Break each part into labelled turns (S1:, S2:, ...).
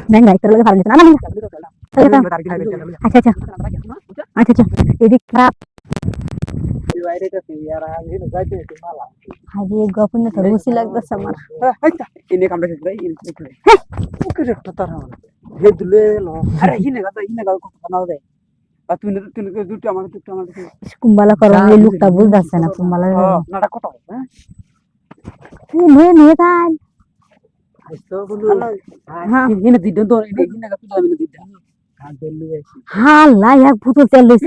S1: Neng nggak terlalu hal itu. Mana nih? Acha acha. Acha acha. Ini kerap. Haji gua punya terus lagi sama.
S2: ini kamera sebelah ini oke dokter he dulu lo अरे ini kata kenal deh তুই দুটো আমাদের
S1: Kumbala kalau ini look tabul dah sana kumbala.
S2: নাটা কত হ্যাঁ
S1: Ini kan.
S2: আইতো বলো হ্যাঁ ini দিদন তো ini kata tuh আমি দিদন
S1: Halah ya putus terus.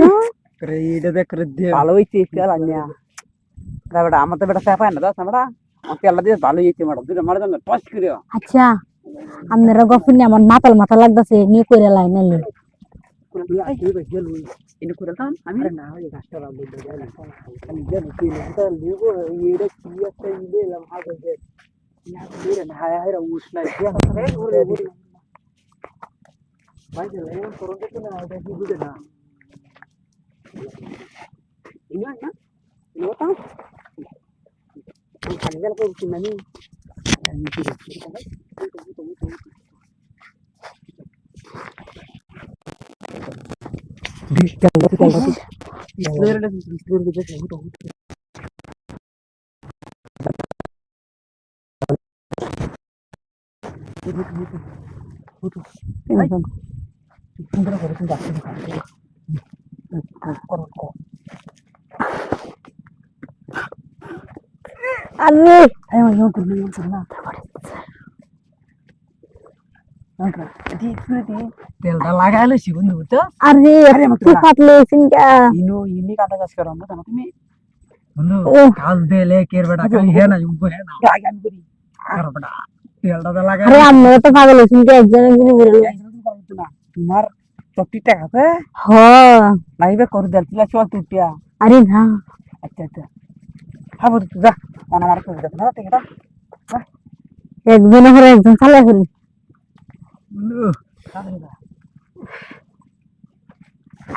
S2: করে এটা দেখ করে দে ভালো হইছে তেল আনিয়া বেটা আমার তো বেটা সাফায় না দাস আমরা তেল দিয়ে ভালো হইছে ম্যাডাম দুটো মারা দাম টস করে
S1: Acha. Amnera gua punya mon matal lagdase ni kore lain nele.
S2: ini kurang kan আমি না ওই গাছটা বাবু দেয় না আমি জানি তুই এটা লিগো এটা কি একটা দিলাম আগে যে না দিলে না হায় হায় উঠনা যে ঘুরে ঘুরে ভাই যে লাইন করতে তো না এটা কি বুঝে না ini না ini apa খালি গেল কই না নি
S1: Aduh,
S2: ayo yang kurna তেলটা লাগাইলে বন্ধু বুঝছো
S1: আরে তুই ফাটলে সিনকা
S2: ইনি কাটা কাজ করো না তুমি বন্ধু কাল দেলে কের বেটা খালি হে না উব হে না আগে আমি করি আর বেটা তেলটা লাগাই
S1: আরে আমরা তো পাগল সিনকা একজন বলে
S2: না তোমার 40 টাকা আছে
S1: হ্যাঁ
S2: লাইভে করে দিলা চল তুইয়া
S1: আরে না
S2: আচ্ছা আচ্ছা হাবো তুই যা আমার করে দে না টিকেটা
S1: একজন হরে একজন চালাই করি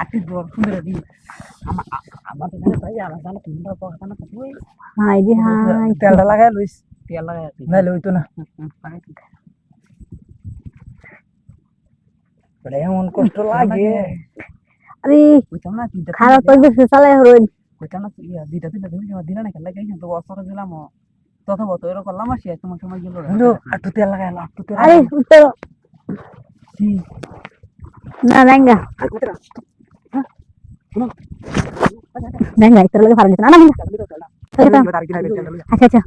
S2: আটি দর সুন্দর দি আমার তো জানা তাই আমার জানা তোমরা কথা না তুই
S1: হাই দি হাই
S2: তেলটা লাগাই লইস তেল লাগাই না লইতো না বড় এমন কষ্ট লাগে
S1: আরে
S2: কইতাম না তিনটা
S1: খারাপ করে দিছে চালাই হরই
S2: কইতাম না দুইটা দিনা না খেলা গাইছ তো অসর দিলাম তত বত এর করলাম আসি তোমার সময় গেল বন্ধু একটু তেল লাগাইলাম একটু তেল
S1: আরে উত্তর
S2: জি
S1: না লেঙ্গা লেঙ্গা terlalu hal itu. Mana nih? Acha acha.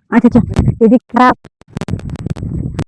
S1: Acha acha. Ini kerap.